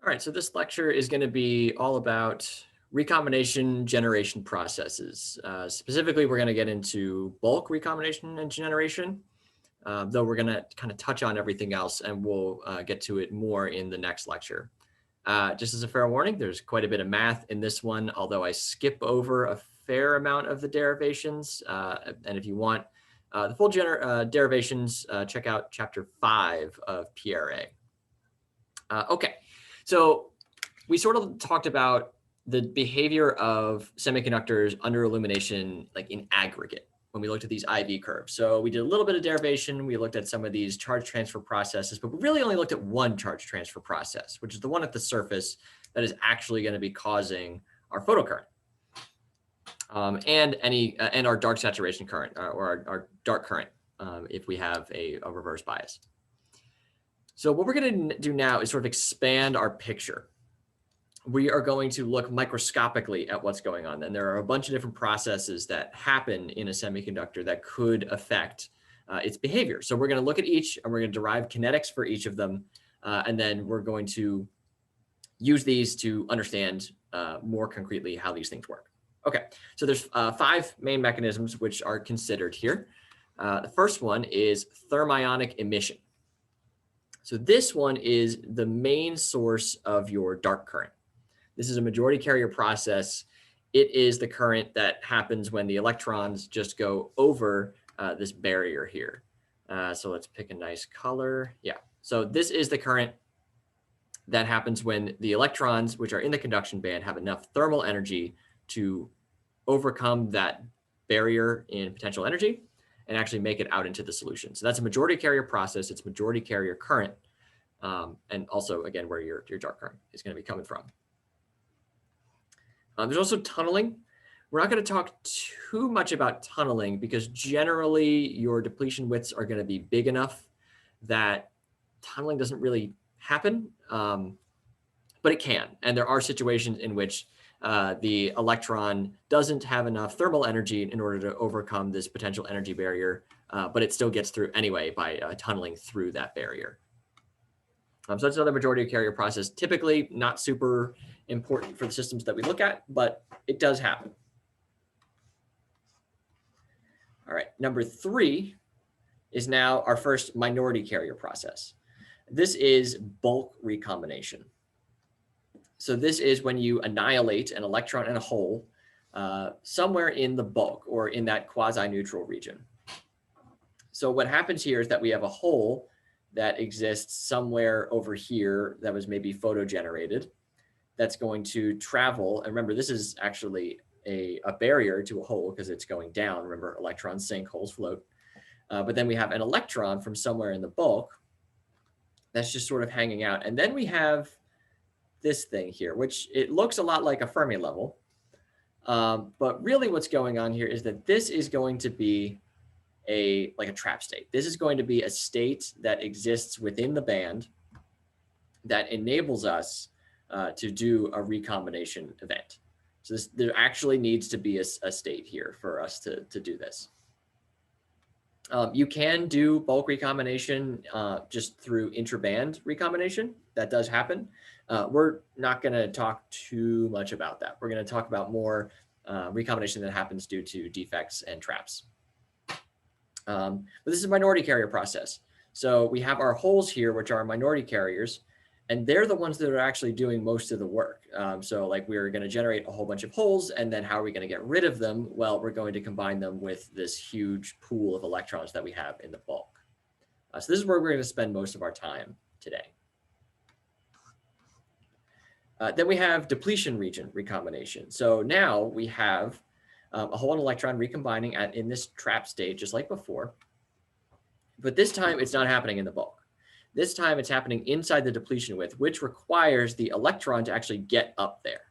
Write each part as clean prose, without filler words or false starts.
All right, so this lecture is going to be all about recombination generation processes. Specifically, we're going to get into bulk recombination and generation, though we're going to kind of touch on everything else, and we'll get to it more in the next lecture. Just as a fair warning, there's quite a bit of math in this one, although I skip over a fair amount of the derivations. And if you want the full derivations, check out chapter 5 of PRA. Okay. So we sort of talked about the behavior of semiconductors under illumination, like in aggregate, when we looked at these IV curves. So we did a little bit of derivation. We looked at some of these charge transfer processes, but we really only looked at one charge transfer process, which is the one at the surface that is actually going to be causing our photocurrent and our dark saturation current or our dark current if we have a reverse bias. So what we're going to do now is sort of expand our picture. We are going to look microscopically at what's going on. And there are a bunch of different processes that happen in a semiconductor that could affect its behavior. So we're going to look at each, and we're going to derive kinetics for each of them. And then we're going to use these to understand more concretely how these things work. Okay, so there's 5 main mechanisms which are considered here. The first one is thermionic emission. So this one is the main source of your dark current. This is a majority carrier process. It is the current that happens when the electrons just go over this barrier here. So let's pick a nice color. Yeah, so this is the current that happens when the electrons, which are in the conduction band, have enough thermal energy to overcome that barrier in potential energy and actually make it out into the solution. So that's a majority carrier process. It's majority carrier current. And also, again, where your dark current is going to be coming from. There's also tunneling. We're not going to talk too much about tunneling because generally your depletion widths are going to be big enough that tunneling doesn't really happen, but it can. And there are situations in which the electron doesn't have enough thermal energy in order to overcome this potential energy barrier, but it still gets through anyway by tunneling through that barrier. So that's another majority carrier process, typically not super important for the systems that we look at, but it does happen. All right, number 3 is now our first minority carrier process. This is bulk recombination. So this is when you annihilate an electron in a hole somewhere in the bulk or in that quasi-neutral region. So what happens here is that we have a hole that exists somewhere over here that was maybe photo-generated that's going to travel. And remember, this is actually a barrier to a hole because it's going down. Remember, electrons sink, holes float. But then we have an electron from somewhere in the bulk that's just sort of hanging out. And then we have this thing here, which it looks a lot like a Fermi level. But really what's going on here is that this is going to be like a trap state. This is going to be a state that exists within the band that enables us to do a recombination event. So there actually needs to be a state here for us to do this. You can do bulk recombination just through intraband recombination. That does happen. We're not going to talk too much about that. We're going to talk about more recombination that happens due to defects and traps. But this is a minority carrier process. So we have our holes here, which are minority carriers, and they're the ones that are actually doing most of the work. So like we're going to generate a whole bunch of holes, and then how are we going to get rid of them? Well, we're going to combine them with this huge pool of electrons that we have in the bulk. So this is where we're going to spend most of our time today. Then we have depletion region recombination. So now we have a hole and electron recombining in this trap state, just like before. But this time, it's not happening in the bulk. This time, it's happening inside the depletion width, which requires the electron to actually get up there.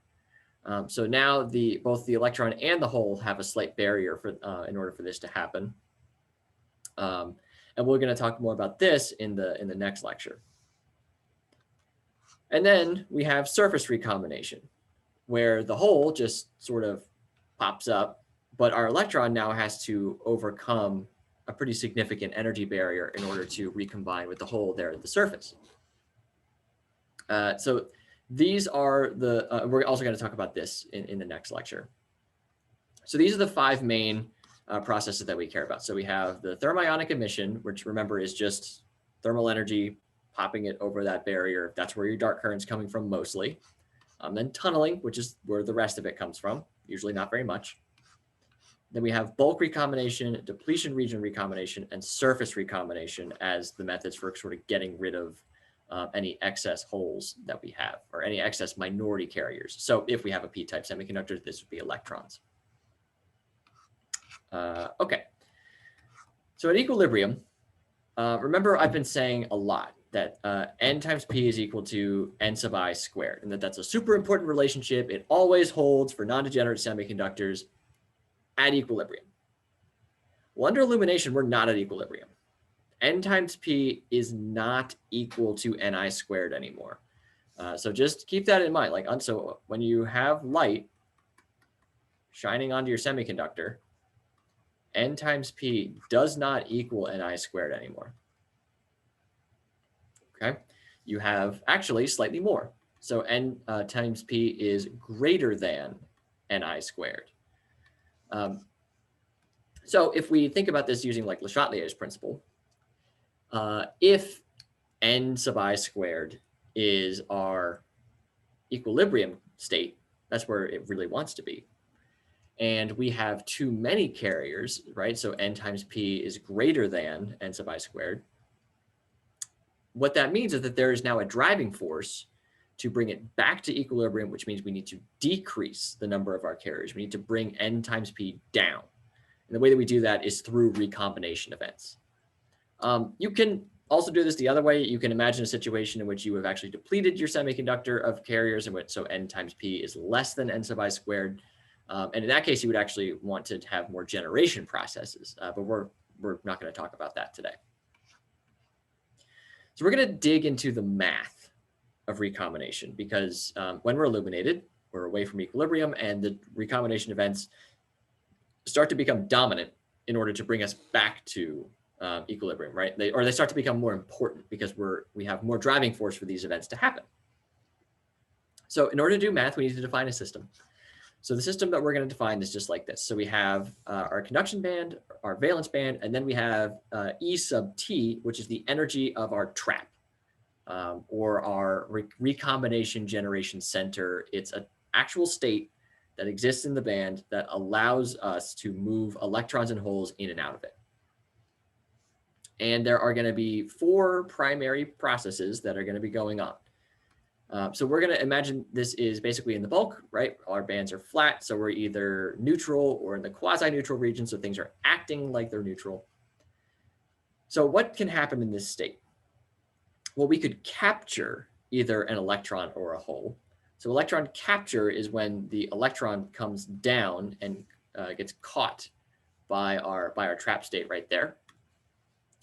So now both the electron and the hole have a slight barrier in order for this to happen. And we're going to talk more about this in the next lecture. And then we have surface recombination, where the hole just sort of pops up, but our electron now has to overcome a pretty significant energy barrier in order to recombine with the hole there at the surface. So these are the, we're also going to talk about this in the next lecture. So these are the 5 main processes that we care about. So we have the thermionic emission, which remember is just thermal energy, popping it over that barrier. That's where your dark current's coming from mostly. Then tunneling, which is where the rest of it comes from, usually not very much. Then we have bulk recombination, depletion region recombination, and surface recombination as the methods for sort of getting rid of any excess holes that we have, or any excess minority carriers. So if we have a p-type semiconductor, this would be electrons. Okay. So at equilibrium, remember I've been saying a lot that n times p is equal to n sub I squared, and that's a super important relationship. It always holds for non-degenerate semiconductors at equilibrium. Well, under illumination, we're not at equilibrium. N times p is not equal to ni squared anymore. So just keep that in mind. Like, so when you have light shining onto your semiconductor, n times p does not equal ni squared anymore. Okay, you have actually slightly more. So n times p is greater than ni squared. So if we think about this using like Le Chatelier's principle, if n sub I squared is our equilibrium state, that's where it really wants to be, and we have too many carriers, right? So n times p is greater than n sub I squared. What that means is that there is now a driving force to bring it back to equilibrium, which means we need to decrease the number of our carriers. We need to bring n times p down. And the way that we do that is through recombination events. You can also do this the other way. You can imagine a situation in which you have actually depleted your semiconductor of carriers, in which so n times p is less than n sub I squared. And in that case, you would actually want to have more generation processes, but we're not going to talk about that today. So we're going to dig into the math of recombination, because when we're illuminated, we're away from equilibrium, and the recombination events start to become dominant in order to bring us back to equilibrium, right? They start to become more important because we have more driving force for these events to happen. So in order to do math, we need to define a system. So the system that we're going to define is just like this. So we have our conduction band, our valence band, and then we have E sub T, which is the energy of our trap, or our recombination generation center. It's an actual state that exists in the band that allows us to move electrons and holes in and out of it. And there are going to be 4 primary processes that are going to be going on. So we're going to imagine this is basically in the bulk, right? Our bands are flat, so we're either neutral or in the quasi-neutral region, so things are acting like they're neutral. So what can happen in this state? Well, we could capture either an electron or a hole. So electron capture is when the electron comes down and gets caught by our trap state right there.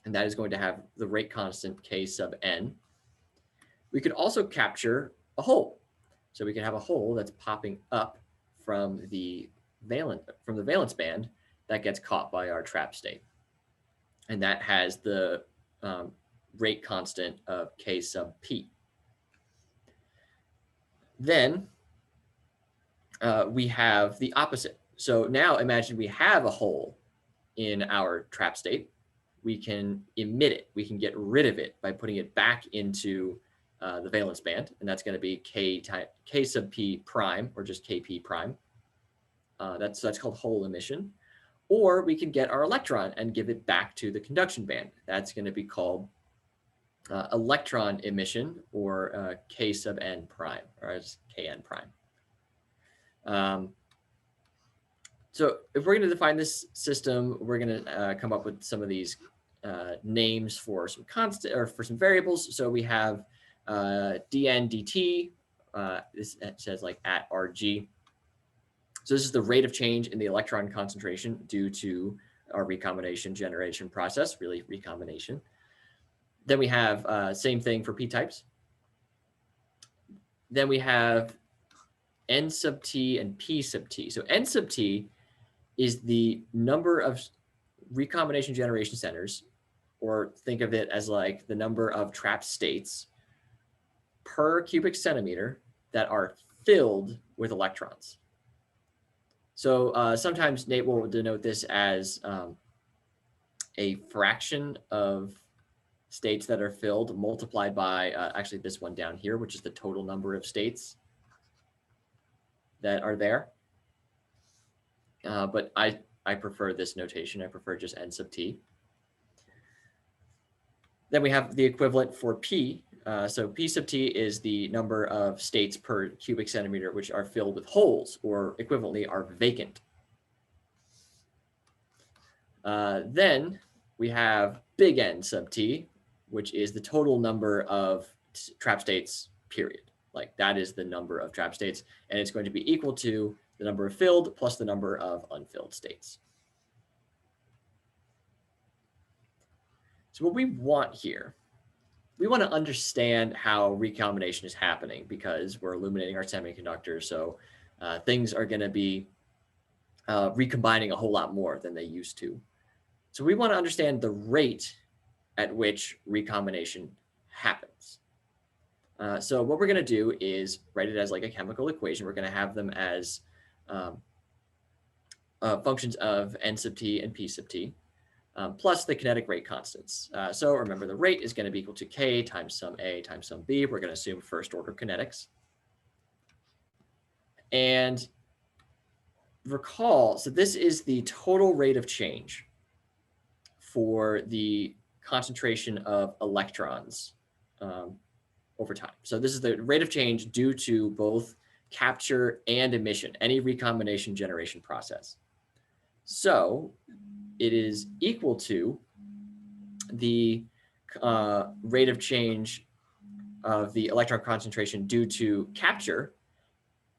And that is going to have the rate constant K sub n. We could also capture a hole. So we can have a hole that's popping up from the valence band that gets caught by our trap state. And that has the rate constant of K sub p. Then we have the opposite. So now imagine we have a hole in our trap state. We can emit it. We can get rid of it by putting it back into the valence band, and that's going to be K sub p prime, or just Kp prime. That's called hole emission. Or we can get our electron and give it back to the conduction band. That's going to be called electron emission, or K sub n prime, or just Kn prime. So if we're going to define this system, we're going to come up with some of these names for some constant, or for some variables. So we have dn dt. This says like at Rg. So this is the rate of change in the electron concentration due to our recombination generation process, really recombination. Then we have same thing for p-types. Then we have n sub t and p sub t. So n sub t is the number of recombination generation centers, or think of it as like the number of trap states per cubic centimeter that are filled with electrons. So sometimes Nate will denote this as a fraction of states that are filled multiplied by actually this one down here, which is the total number of states that are there. But I prefer this notation. I prefer just n sub t. Then we have the equivalent for P. So P sub T is the number of states per cubic centimeter which are filled with holes, or equivalently are vacant. Then we have big N sub T, which is the total number of trap states, period. Like that is the number of trap states, and it's going to be equal to the number of filled plus the number of unfilled states. So what we want here, we want to understand how recombination is happening because we're illuminating our semiconductor. So things are going to be recombining a whole lot more than they used to. So we want to understand the rate at which recombination happens. So what we're going to do is write it as like a chemical equation. We're going to have them as functions of n sub t and p sub t. Plus the kinetic rate constants. So remember, the rate is going to be equal to k times some a times some b. We're going to assume first order kinetics. And recall, so this is the total rate of change for the concentration of electrons over time. So this is the rate of change due to both capture and emission, any recombination generation process. So it is equal to the rate of change of the electron concentration due to capture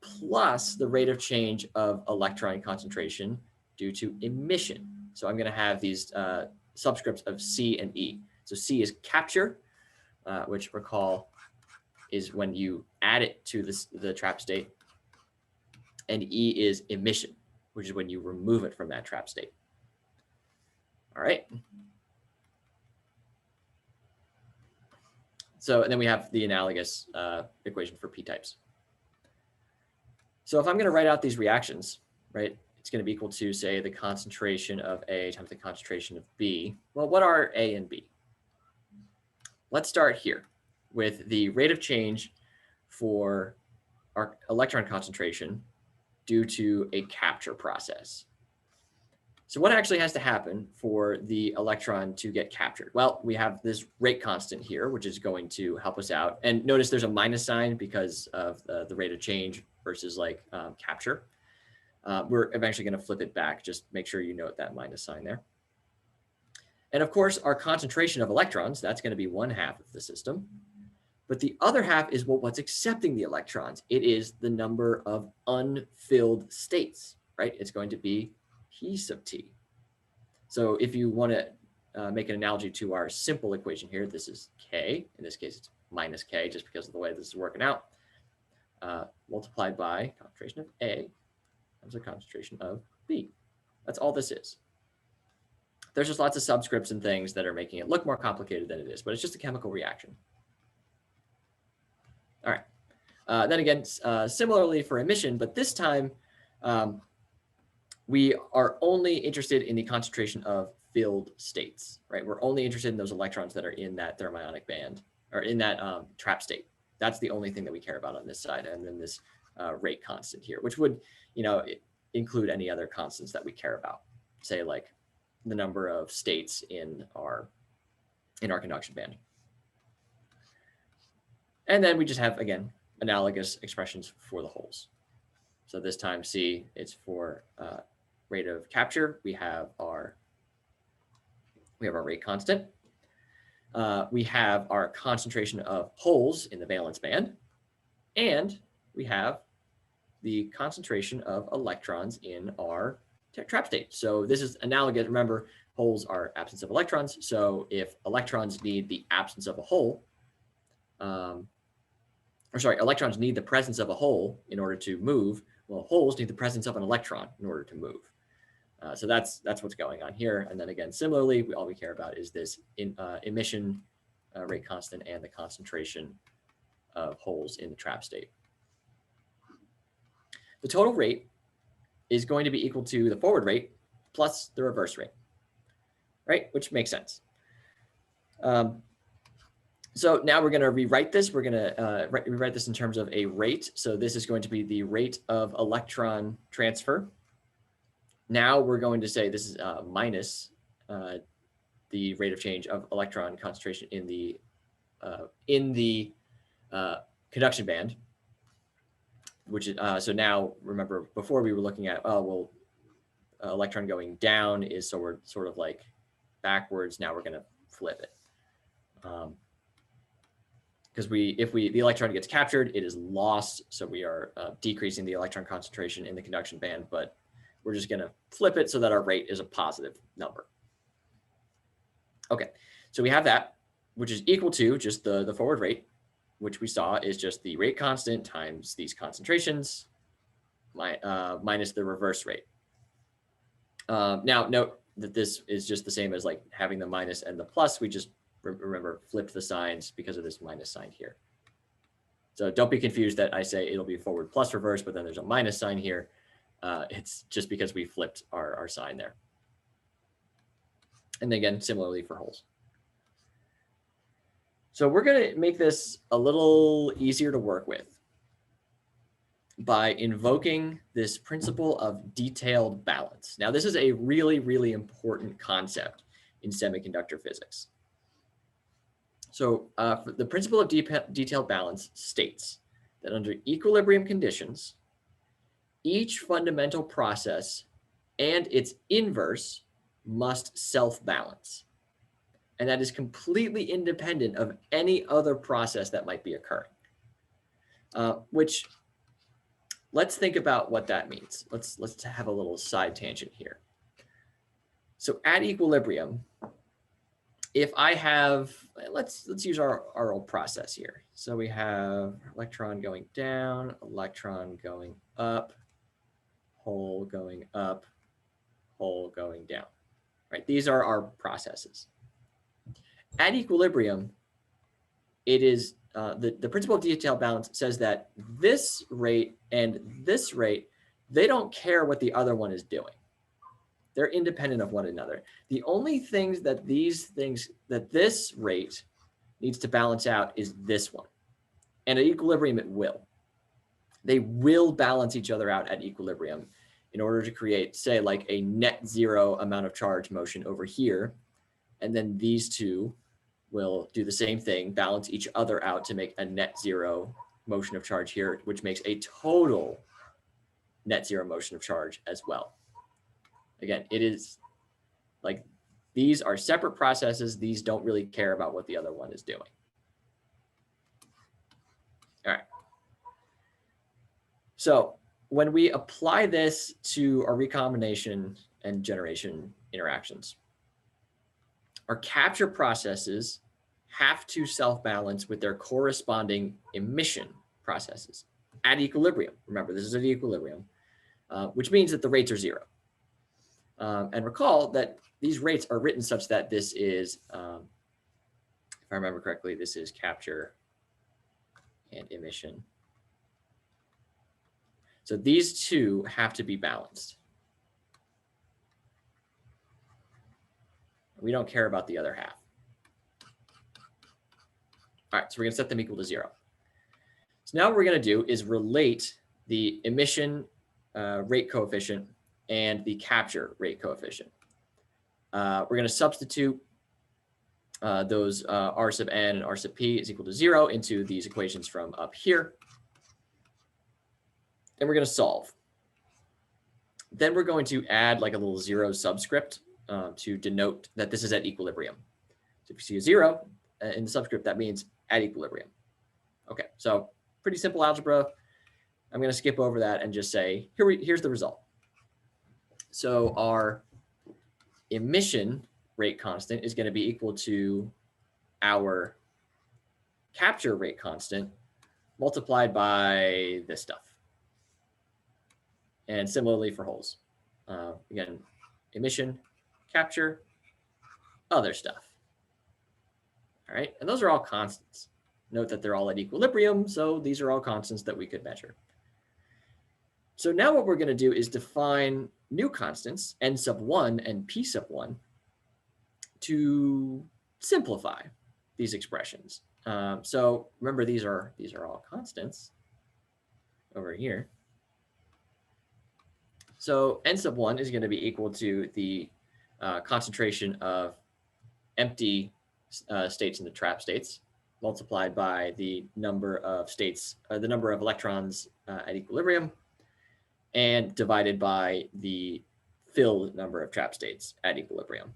plus the rate of change of electron concentration due to emission. So I'm going to have these subscripts of C and E. So C is capture, which recall is when you add it to the trap state, and E is emission, which is when you remove it from that trap state. All right. So and then we have the analogous equation for p-types. So if I'm going to write out these reactions, right, it's going to be equal to, say, the concentration of A times the concentration of B. Well, what are A and B? Let's start here with the rate of change for our electron concentration due to a capture process. So what actually has to happen for the electron to get captured? Well, we have this rate constant here, which is going to help us out. And notice there's a minus sign because of the rate of change versus like capture. We're eventually going to flip it back. Just make sure you note that minus sign there. And of course, our concentration of electrons, that's going to be 1/2 of the system. But the other half is what's accepting the electrons. It is the number of unfilled states, right? It's going to be P sub T. So if you want to make an analogy to our simple equation here, this is K. In this case, it's minus K just because of the way this is working out, multiplied by concentration of A times the concentration of B. That's all this is. There's just lots of subscripts and things that are making it look more complicated than it is, but it's just a chemical reaction. All right. Then again, similarly for emission, but this time we are only interested in the concentration of filled states, right? We're only interested in those electrons that are in that thermionic band or in that trap state. That's the only thing that we care about on this side. And then this rate constant here, which would, include any other constants that we care about, say like the number of states in our conduction band. And then we just have, again, analogous expressions for the holes. So this time C, it's for rate of capture. We have our rate constant. We have our concentration of holes in the valence band. And we have the concentration of electrons in our trap state. So this is analogous. Remember, holes are absence of electrons. So if electrons need the absence of a hole, electrons need the presence of a hole in order to move. Well, holes need the presence of an electron in order to move. So that's what's going on here. And then again, similarly, all we care about is this emission rate constant and the concentration of holes in the trap state. the total rate is going to be equal to the forward rate plus the reverse rate, right? Which makes sense. So now we're going to rewrite this. We're going to rewrite this in terms of a rate. So this is going to be the rate of electron transfer. Now we're going to say this is minus the rate of change of electron concentration in the conduction band, which is so now remember before we were looking at electron going down is sort of like backwards. Now we're going to flip it. Because the electron gets captured, it is lost. So we are decreasing the electron concentration in the conduction band, but we're just going to flip it so that our rate is a positive number. Okay, so we have that, which is equal to just the forward rate, which we saw is just the rate constant times these concentrations minus the reverse rate. Now note that this is just the same as like having the minus and the plus. We just remember flipped the signs because of this minus sign here. So don't be confused that I say it'll be forward plus reverse, but then there's a minus sign here. It's just because we flipped our sign there. And again, similarly for holes. So we're going to make this a little easier to work with by invoking this principle of detailed balance. Now, this is a really, really important concept in semiconductor physics. So the principle of detailed balance states that under equilibrium conditions, each fundamental process and its inverse must self-balance. And that is completely independent of any other process that might be occurring. Which, let's think about what that means. Let's have a little side tangent here. So at equilibrium, if I have, let's use our old process here. So we have electron going down, electron going up, hole going up, hole going down, right? These are our processes. At equilibrium, it is the principle of detailed balance says that this rate and this rate, they don't care what the other one is doing. They're independent of one another. The only things that this rate needs to balance out is this one. And at equilibrium, it will. They will balance each other out at equilibrium in order to create, say, like a net zero amount of charge motion over here. And then these two will do the same thing, balance each other out to make a net zero motion of charge here, which makes a total net zero motion of charge as well. Again, it is like these are separate processes. These don't really care about what the other one is doing. All right. So when we apply this to our recombination and generation interactions, our capture processes have to self-balance with their corresponding emission processes at equilibrium. Remember, this is at equilibrium, which means that the rates are zero. And recall that these rates are written such that this is, if I remember correctly, this is capture and emission. So these two have to be balanced. We don't care about the other half. All right, so we're going to set them equal to zero. So now what we're going to do is relate the emission rate coefficient and the capture rate coefficient. We're going to substitute those R sub n and R sub p is equal to 0 into these equations from up here. And we're going to solve. Then we're going to add like a little 0 subscript to denote that this is at equilibrium. So if you see a 0 in the subscript, that means at equilibrium. Okay, so pretty simple algebra. I'm going to skip over that and just say, here's the result. So our emission rate constant is going to be equal to our capture rate constant multiplied by this stuff. And similarly for holes. Again, emission, capture, other stuff. All right, and those are all constants. Note that they're all at equilibrium, so these are all constants that we could measure. So now what we're going to do is define new constants, n sub 1 and p sub 1, to simplify these expressions. So remember, these are all constants over here. So n sub 1 is going to be equal to the concentration of empty states in the trap states multiplied by the number of states, the number of electrons at equilibrium, and divided by the filled number of trap states at equilibrium.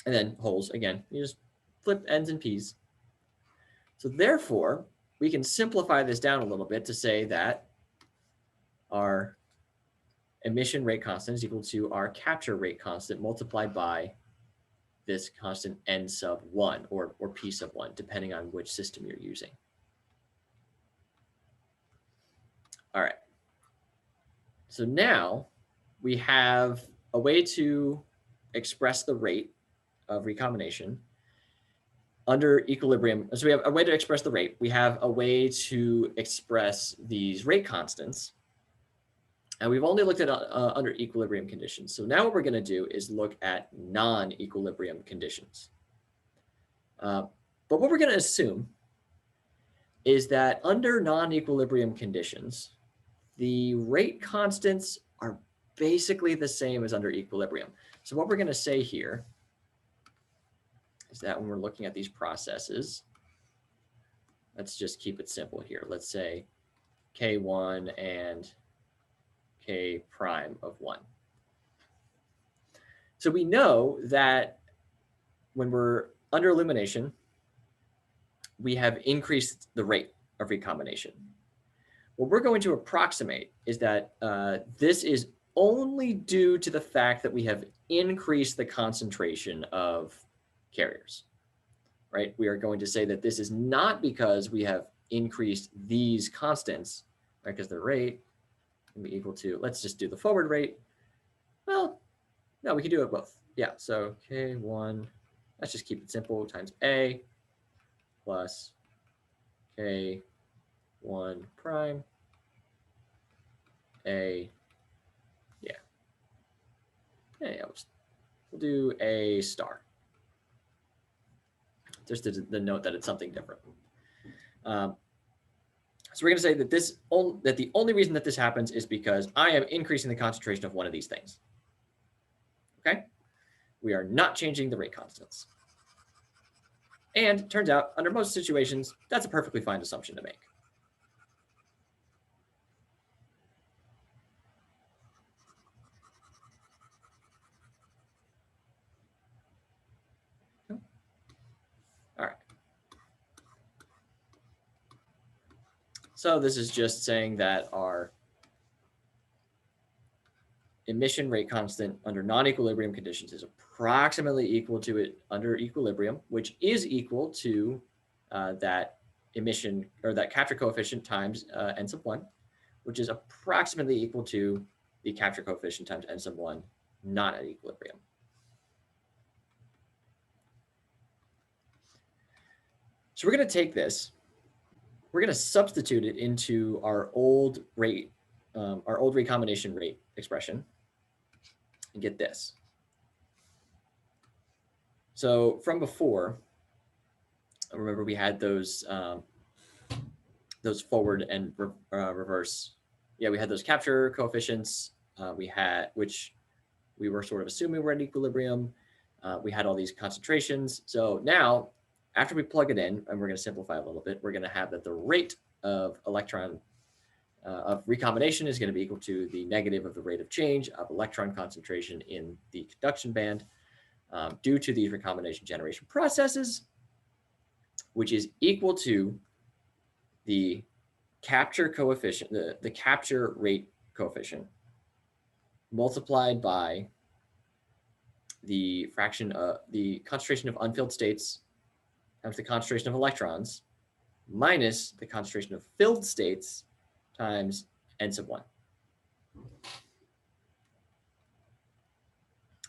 And then holes, again, you just flip n's and p's. So therefore, we can simplify this down a little bit to say that our emission rate constant is equal to our capture rate constant multiplied by this constant n sub 1 or p sub 1, depending on which system you're using. All right. So now we have a way to express the rate of recombination under equilibrium. So we have a way to express the rate. We have a way to express these rate constants. And we've only looked at under equilibrium conditions. So now what we're going to do is look at non-equilibrium conditions. But what we're going to assume is that under non-equilibrium conditions, the rate constants are basically the same as under equilibrium. So what we're going to say here is that when we're looking at these processes, let's just keep it simple here. Let's say K1 and K prime of 1. So we know that when we're under illumination, we have increased the rate of recombination. What we're going to approximate is that this is only due to the fact that we have increased the concentration of carriers, right? We are going to say that this is not because we have increased these constants, right? Because the rate can be equal to, let's just do the forward rate. Well, no, we can do it both. Yeah, so K1, let's just keep it simple, times A plus K1 prime A, yeah. Yeah, we'll do A star. Just the note that it's something different. So we're going to say that that the only reason that this happens is because I am increasing the concentration of one of these things. Okay, we are not changing the rate constants. And it turns out, under most situations, that's a perfectly fine assumption to make. All right. So this is just saying that our emission rate constant under non-equilibrium conditions is approximately equal to it under equilibrium, which is equal to that emission or that capture coefficient times n sub 1, which is approximately equal to the capture coefficient times n sub 1 not at equilibrium. So we're going to take this, we're going to substitute it into our old rate, our old recombination rate expression, and get this. So from before, remember we had those forward and reverse. Yeah, we had those capture coefficients. We had, which we were sort of assuming were at equilibrium. We had all these concentrations. So now, after we plug it in, and we're going to simplify a little bit, we're going to have that the rate of of recombination is going to be equal to the negative of the rate of change of electron concentration in the conduction band due to these recombination generation processes, which is equal to the capture coefficient, the capture rate coefficient multiplied by the fraction of the concentration of unfilled states times the concentration of electrons minus the concentration of filled states times n sub 1.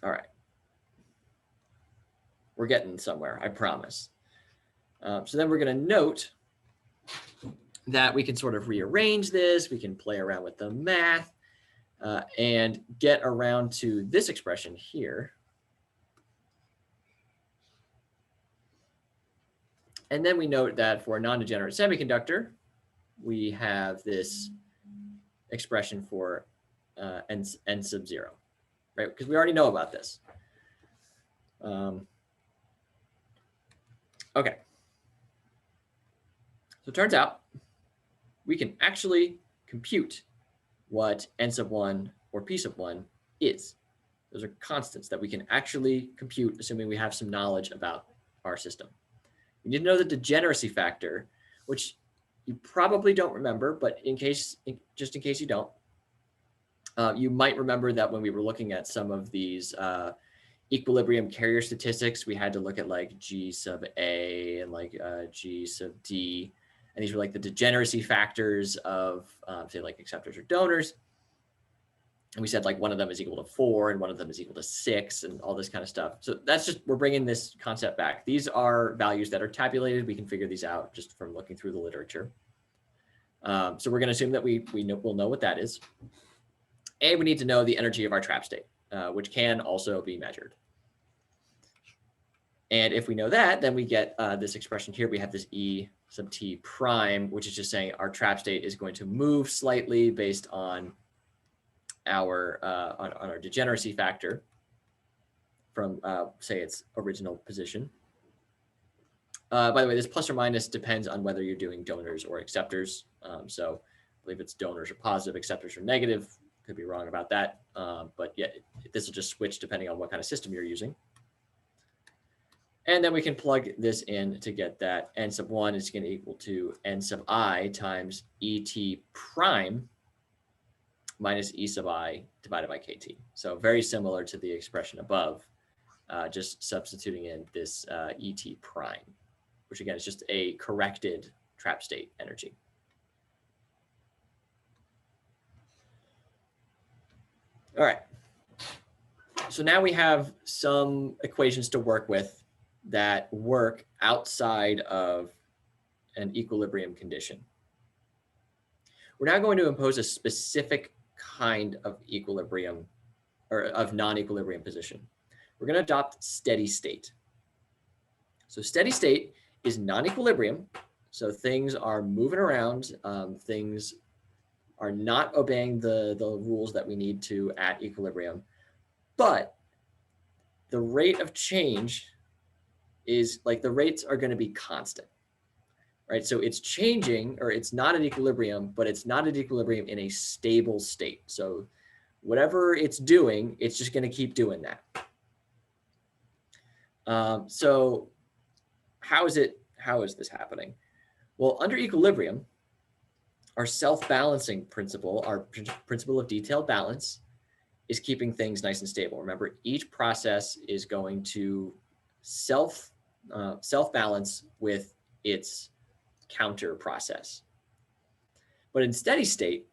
All right. We're getting somewhere, I promise. So then we're going to note that we can sort of rearrange this. We can play around with the math and get around to this expression here. And then we note that for a non-degenerate semiconductor, we have this expression for n sub 0, right? Because we already know about this. Okay. So it turns out we can actually compute what n sub 1 or p sub 1 is. Those are constants that we can actually compute, assuming we have some knowledge about our system. We need to know the degeneracy factor, which you probably don't remember, but just in case you don't, you might remember that when we were looking at some of these equilibrium carrier statistics, we had to look at like G sub A and like G sub D. And these were like the degeneracy factors of say like acceptors or donors. And we said like one of them is equal to 4 and one of them is equal to 6 and all this kind of stuff. So that's just, we're bringing this concept back. These are values that are tabulated. We can figure these out just from looking through the literature. So we're going to assume that we'll know what that is. And we need to know the energy of our trap state, which can also be measured. And if we know that, then we get this expression here. We have this E sub t prime, which is just saying our trap state is going to move slightly based on our on our degeneracy factor from say its original position. By the way, this plus or minus depends on whether you're doing donors or acceptors. So I believe it's donors are positive, acceptors are negative. Could be wrong about that. But yeah, this will just switch depending on what kind of system you're using. And then we can plug this in to get that n sub 1 is going to equal to n sub I times et prime minus e sub I divided by kt. So very similar to the expression above, just substituting in this et prime, which again is just a corrected trap state energy. All right. So now we have some equations to work with that work outside of an equilibrium condition. We're now going to impose a specific kind of equilibrium or of non-equilibrium position. We're going to adopt steady state. So steady state is non-equilibrium. So things are moving around. Things are not obeying the rules that we need to at equilibrium. But the rate of change is like the rates are going to be constant, right? So it's changing, or it's not at equilibrium, but it's not at equilibrium in a stable state. So whatever it's doing, it's just going to keep doing that. So how is this happening? Well, under equilibrium, our self-balancing principle, our principle of detailed balance, is keeping things nice and stable. Remember, each process is going to self-balance with its counter process. But in steady state,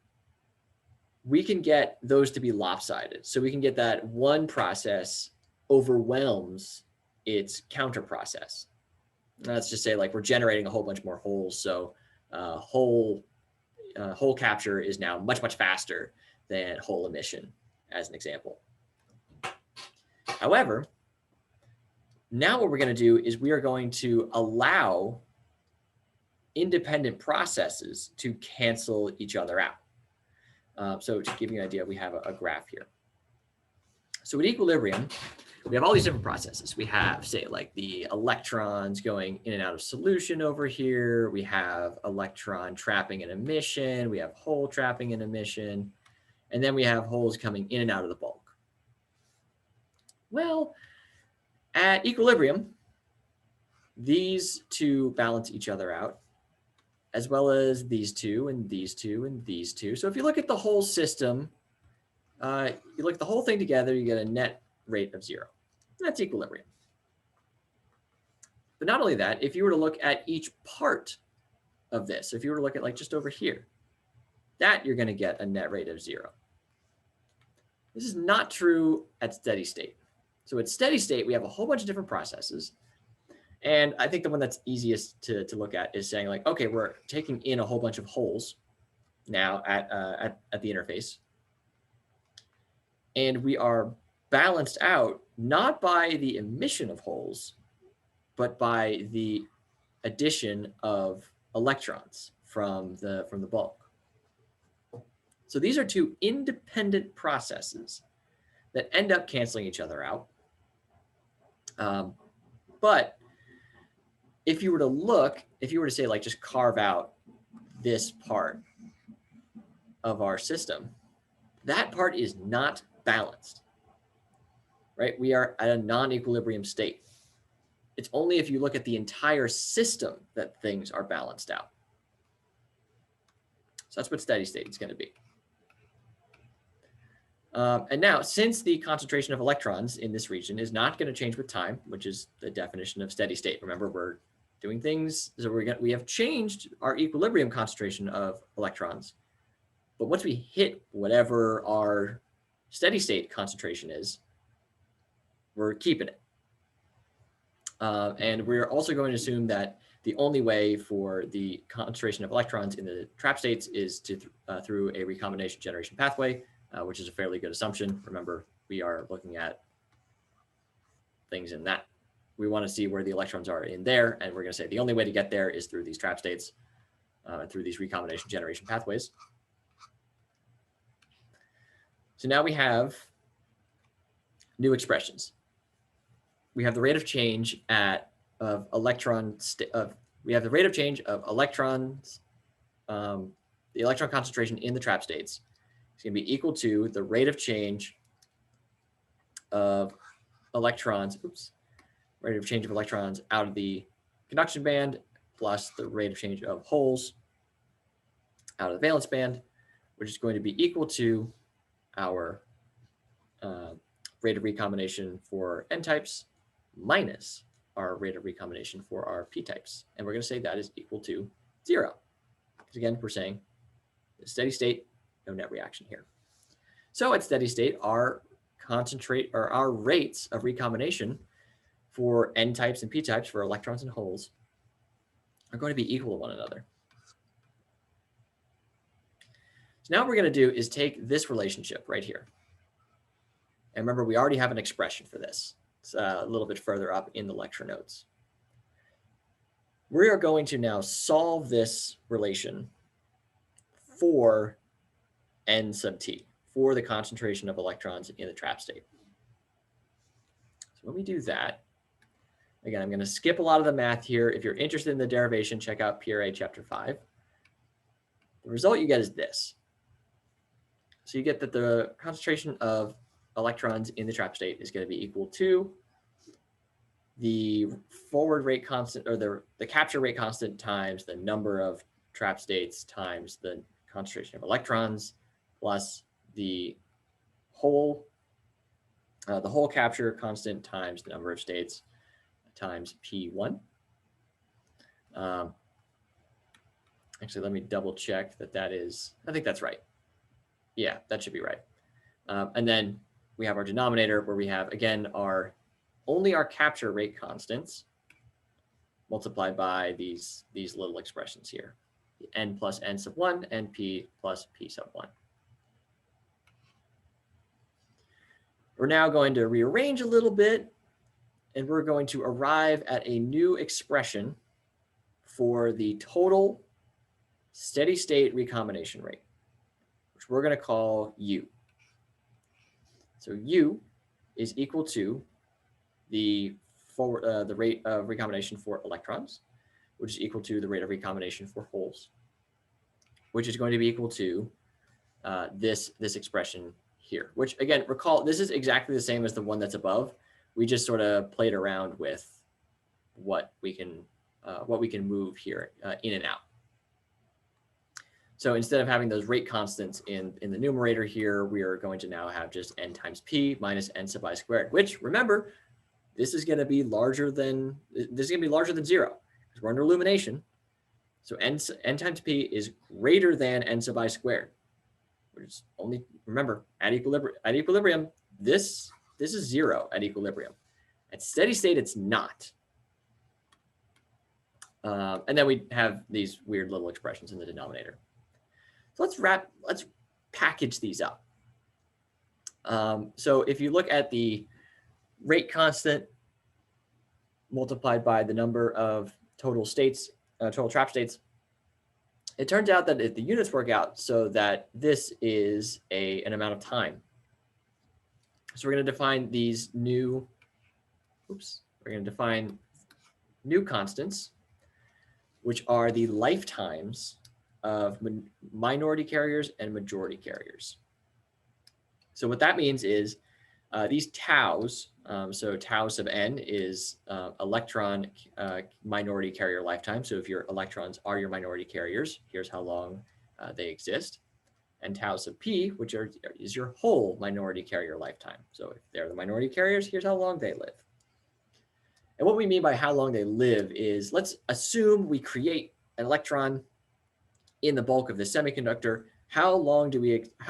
we can get those to be lopsided. So we can get that one process overwhelms its counter process. Let's just say like we're generating a whole bunch more holes. So hole capture is now much, much faster than hole emission, as an example. However, now what we're going to do is we are going to allow independent processes to cancel each other out. So to give you an idea, we have a graph here. So at equilibrium, we have all these different processes. We have, say, like the electrons going in and out of solution over here. We have electron trapping and emission. We have hole trapping and emission. And then we have holes coming in and out of the bulk. Well, at equilibrium, these two balance each other out, as well as these two and these two and these two. So if you look at the whole system, you look at the whole thing together, you get a net rate of 0. That's equilibrium. But not only that, if you were to look at each part of this, if you were to look at like just over here, that you're going to get a net rate of 0. This is not true at steady state. So at steady state, we have a whole bunch of different processes, And I think the one that's easiest to look at is saying like, okay, we're taking in a whole bunch of holes now at the interface. And we are balanced out not by the emission of holes, but by the addition of electrons from the bulk. So these are two independent processes that end up canceling each other out. But if you were to say like just carve out this part of our system, that part is not balanced, right? We are at a non-equilibrium state. It's only if you look at the entire system that things are balanced out. So that's what steady state is going to be. And now, since the concentration of electrons in this region is not going to change with time, which is the definition of steady state. Remember, we're doing things, so we have changed our equilibrium concentration of electrons. But once we hit whatever our steady state concentration is, we're keeping it. And we're also going to assume that the only way for the concentration of electrons in the trap states is through a recombination generation pathway, which is a fairly good assumption. Remember, we are looking at things in that. We want to see where the electrons are in there, and we're going to say the only way to get there is through these trap states, through these recombination generation pathways. So now we have new expressions. We have the rate of change of electrons. We have the rate of change of electrons, the electron concentration in the trap states. It's going to be equal to the rate of change of electrons. Rate of change of electrons out of the conduction band plus the rate of change of holes out of the valence band, which is going to be equal to our rate of recombination for n types minus our rate of recombination for our p types. And we're going to say that is equal to 0. Because again, we're saying steady state, no net reaction here. So at steady state, our rates of recombination for n types and p types for electrons and holes are going to be equal to one another. So now what we're going to do is take this relationship right here. And remember, we already have an expression for this. It's a little bit further up in the lecture notes. We are going to now solve this relation for n sub t, for the concentration of electrons in the trap state. So when we do that, again, I'm going to skip a lot of the math here. If you're interested in the derivation, check out PRA chapter 5. The result you get is this. So you get that the concentration of electrons in the trap state is going to be equal to the forward rate constant, or the capture rate constant, times the number of trap states times the concentration of electrons plus the whole capture constant times the number of states times P1. Actually, let me double check that is, I think that's right. Yeah, that should be right. And then we have our denominator where we have, again, only our capture rate constants multiplied by these little expressions here, n plus n sub 1 and p plus p sub 1. We're now going to rearrange a little bit, and we're going to arrive at a new expression for the total steady state recombination rate, which we're going to call U. So U is equal to the rate of recombination for electrons, which is equal to the rate of recombination for holes, which is going to be equal to this expression here, which again, recall, this is exactly the same as the one that's above. We just sort of played around with what we can move here in and out. So instead of having those rate constants in the numerator here, we are going to now have just n times p minus n sub I squared, which, remember, this is going to be larger than 0 because we're under illumination. So n times p is greater than n sub I squared, which is only, remember, at equilibrium, this is 0 at equilibrium. At steady state, it's not. And then we have these weird little expressions in the denominator. So let's package these up. So if you look at the rate constant multiplied by the number of total states, total trap states, it turns out that if the units work out so that this is an amount of time. So we're going to define these new, we're going to define new constants, which are the lifetimes of minority carriers and majority carriers. So what that means is these taus, so tau sub n is electron minority carrier lifetime. So if your electrons are your minority carriers, here's how long they exist. And tau sub p, which is your whole minority carrier lifetime. So if they're the minority carriers, here's how long they live. And what we mean by how long they live is, let's assume we create an electron in the bulk of the semiconductor. How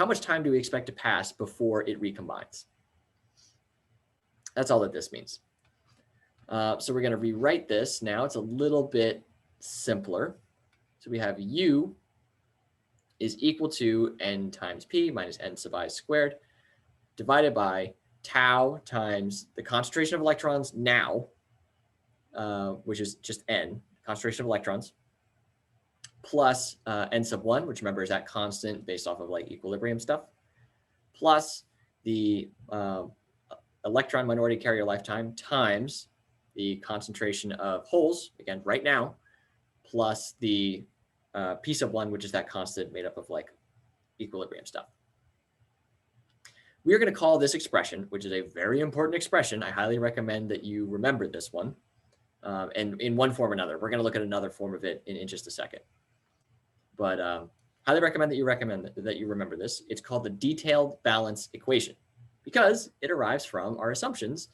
much time do we expect to pass before it recombines? That's all that this means. So we're going to rewrite this now. It's a little bit simpler. So we have U is equal to n times p minus n sub I squared divided by tau times the concentration of electrons now, which is just n, concentration of electrons, plus n sub 1, which remember is that constant based off of like equilibrium stuff, plus the electron minority carrier lifetime times the concentration of holes, again, right now, plus the p sub 1, which is that constant made up of like equilibrium stuff. We are going to call this expression, which is a very important expression. I highly recommend that you remember this one, and in one form or another. We're going to look at another form of it in just a second. But highly recommend that you remember this. It's called the detailed balance equation because it arrives from our assumptions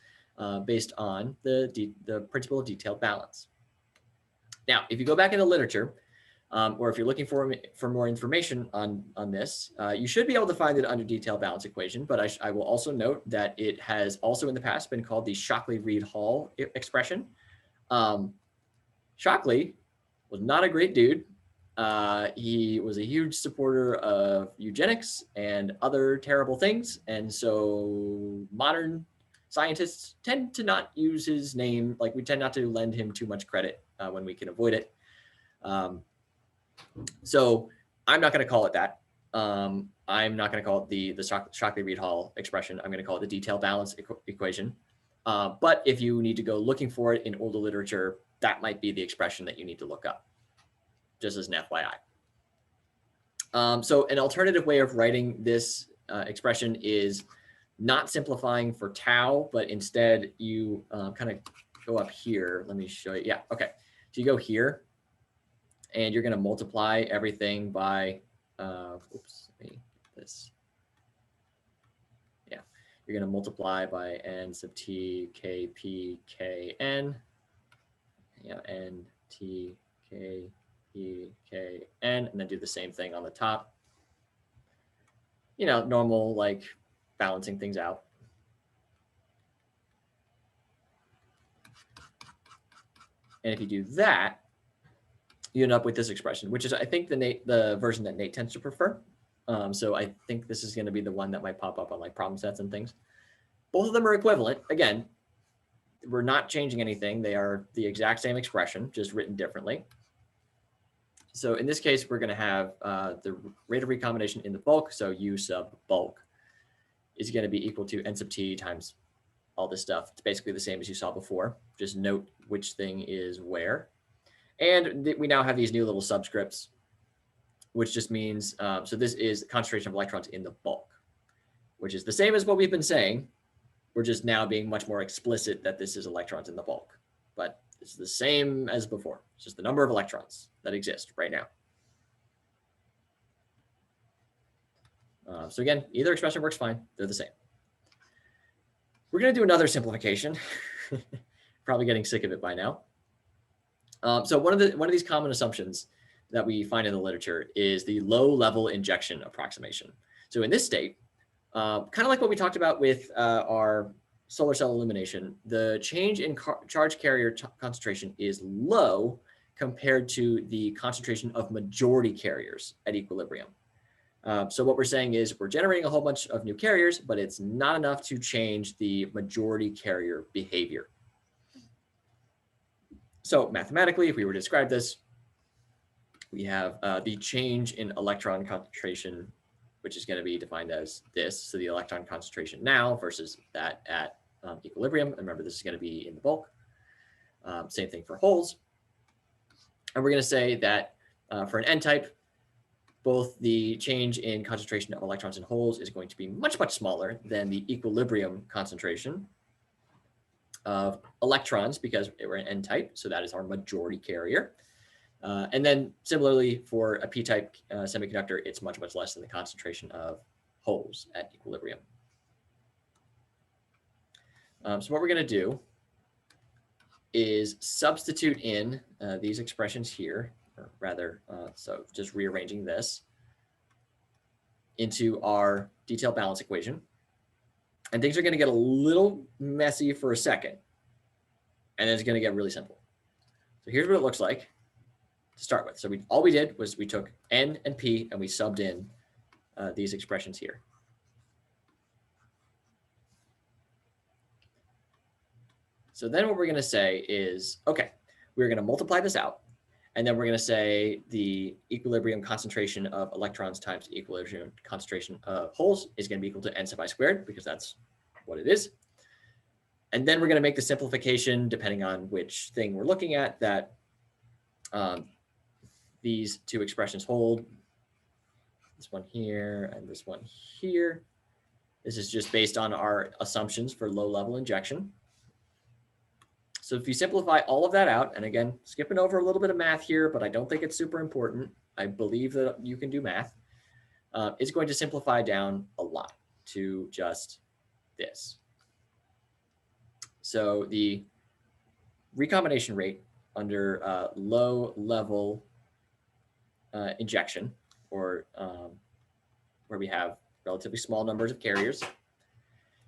based on the principle of detailed balance. Now, if you go back in the literature, or if you're looking for more information on this, you should be able to find it under detailed balance equation. But I will also note that it has also in the past been called the Shockley-Reed-Hall expression. Shockley was not a great dude. He was a huge supporter of eugenics and other terrible things. And so modern scientists tend to not use his name. Like we tend not to lend him too much credit when we can avoid it. So I'm not going to call it that. I'm not going to call it the Shockley-Reed-Hall expression. I'm going to call it the detailed balance equation. But if you need to go looking for it in older literature, that might be the expression that you need to look up, just as an FYI. So an alternative way of writing this expression is not simplifying for tau, but instead you kind of go up here. Let me show you. Yeah, okay. So you go here, and you're going to multiply everything by, oops, let me get this. Yeah, you're going to multiply by n sub t k p k n. Yeah, n t k p k n, and then do the same thing on the top. You know, normal like balancing things out. And if you do that, you end up with this expression, which is, I think, the version that Nate tends to prefer. So I think this is going to be the one that might pop up on like problem sets and things. Both of them are equivalent. Again, we're not changing anything. They are the exact same expression, just written differently. So in this case, we're going to have the rate of recombination in the bulk. So U sub bulk is going to be equal to n sub t times all this stuff. It's basically the same as you saw before. Just note which thing is where. And we now have these new little subscripts, which just means, so this is the concentration of electrons in the bulk, which is the same as what we've been saying. We're just now being much more explicit that this is electrons in the bulk, but it's the same as before. It's just the number of electrons that exist right now. So again, either expression works fine. They're the same. We're going to do another simplification. Probably getting sick of it by now. So one of these common assumptions that we find in the literature is the low level injection approximation. So in this state, kind of like what we talked about with our solar cell illumination, the change in charge carrier concentration is low compared to the concentration of majority carriers at equilibrium. So what we're saying is we're generating a whole bunch of new carriers, but it's not enough to change the majority carrier behavior. So mathematically, if we were to describe this, we have the change in electron concentration, which is going to be defined as this. So the electron concentration now versus that at equilibrium. And remember, this is going to be in the bulk. Same thing for holes. And we're going to say that for an n-type, both the change in concentration of electrons in holes is going to be much, much smaller than the equilibrium concentration of electrons because we're an n-type. So that is our majority carrier. And then similarly for a p-type semiconductor, it's much, much less than the concentration of holes at equilibrium. So what we're going to do is substitute in these expressions here, or rather, so just rearranging this into our detailed balance equation. And things are going to get a little messy for a second, and then it's going to get really simple. So here's what it looks like to start with. So all we did was we took N and P and we subbed in these expressions here. So then what we're going to say is, okay, we're going to multiply this out. And then we're going to say the equilibrium concentration of electrons times the equilibrium concentration of holes is going to be equal to n sub I squared, because that's what it is. And then we're going to make the simplification, depending on which thing we're looking at, that these two expressions hold. This one here and this one here. This is just based on our assumptions for low-level injection. So if you simplify all of that out, and again, skipping over a little bit of math here, but I don't think it's super important. I believe that you can do math. It's going to simplify down a lot to just this. So the recombination rate under low-level injection, or where we have relatively small numbers of carriers,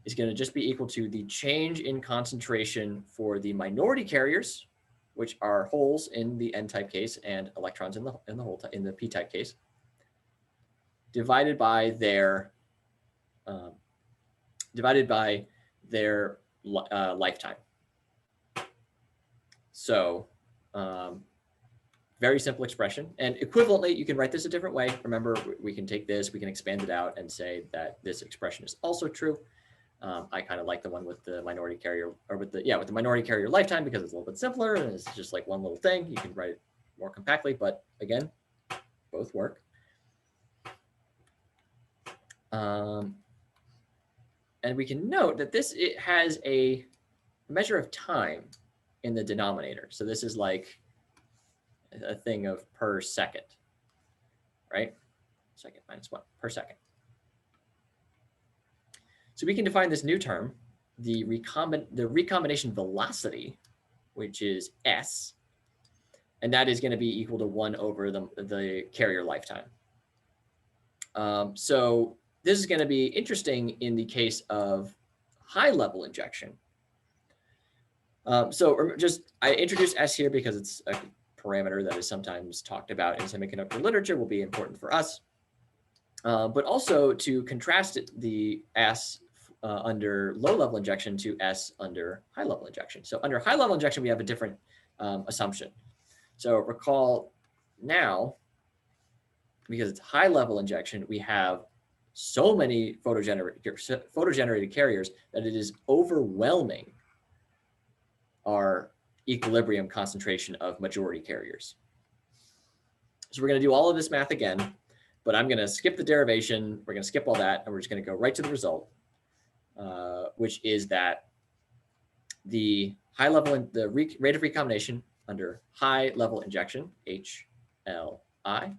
is going to just be equal to the change in concentration for the minority carriers, which are holes in the n-type case and electrons in the p-type case, divided by their lifetime. So very simple expression. And equivalently, you can write this a different way. Remember, we can take this, we can expand it out and say that this expression is also true. I kind of like the one with the minority carrier, or with the minority carrier lifetime, because it's a little bit simpler and it's just like one little thing. You can write it more compactly, but again, both work. And we can note that it has a measure of time in the denominator. So this is like a thing of per second, right? Second minus 1 per second. So we can define this new term, the recombination velocity, which is S, and that is going to be equal to 1 over the carrier lifetime. So this is going to be interesting in the case of high-level injection. So I introduced S here because it's a parameter that is sometimes talked about in semiconductor literature, will be important for us. But also to contrast the S under low-level injection to S under high-level injection. So under high-level injection, we have a different assumption. So recall now, because it's high-level injection, we have so many photogenerated carriers that it is overwhelming our equilibrium concentration of majority carriers. So we're going to do all of this math again, but I'm going to skip the derivation. We're going to skip all that, and we're just going to go right to the result, which is that the rate of recombination under high-level injection, HLI,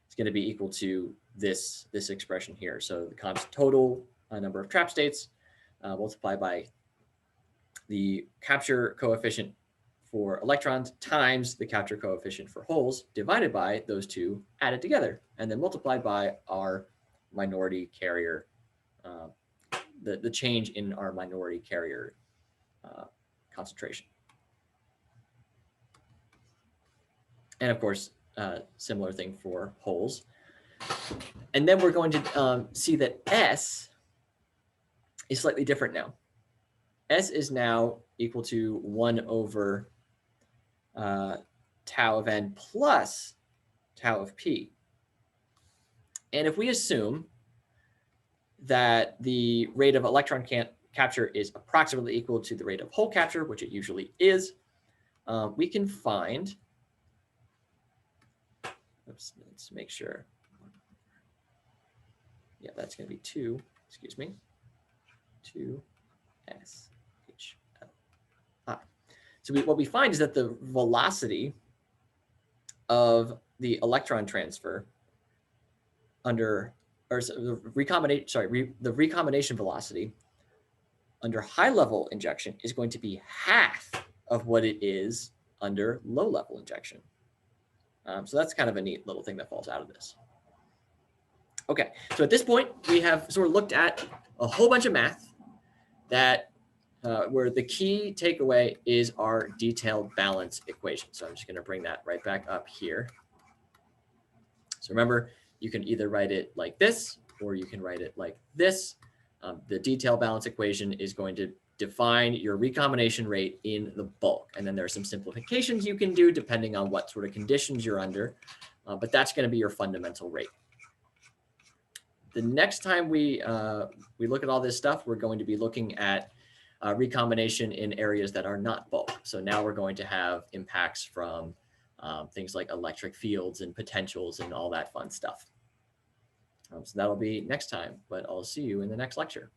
is going to be equal to this expression here. So the total number of trap states multiplied by the capture coefficient for electrons times the capture coefficient for holes, divided by those two added together, and then multiplied by our minority carrier, the change in our minority carrier concentration. And of course, similar thing for holes. And then we're going to see that S is slightly different now. S is now equal to 1 over tau of n plus tau of p. And if we assume that the rate of electron capture is approximately equal to the rate of hole capture, which it usually is, we can find, oops, let's make sure. Yeah, that's going to be 2, excuse me, 2SHL. So what we find is that the velocity of the electron transfer under, or the recombination velocity under high level injection is going to be half of what it is under low level injection. So that's kind of a neat little thing that falls out of this. Okay, so at this point, we have sort of looked at a whole bunch of math that where the key takeaway is our detailed balance equation. So I'm just going to bring that right back up here. So remember, you can either write it like this, or you can write it like this. The detailed balance equation is going to define your recombination rate in the bulk. And then there are some simplifications you can do depending on what sort of conditions you're under. But that's going to be your fundamental rate. The next time we look at all this stuff, we're going to be looking at recombination in areas that are not bulk. So now we're going to have impacts from things like electric fields and potentials and all that fun stuff. So that'll be next time, but I'll see you in the next lecture.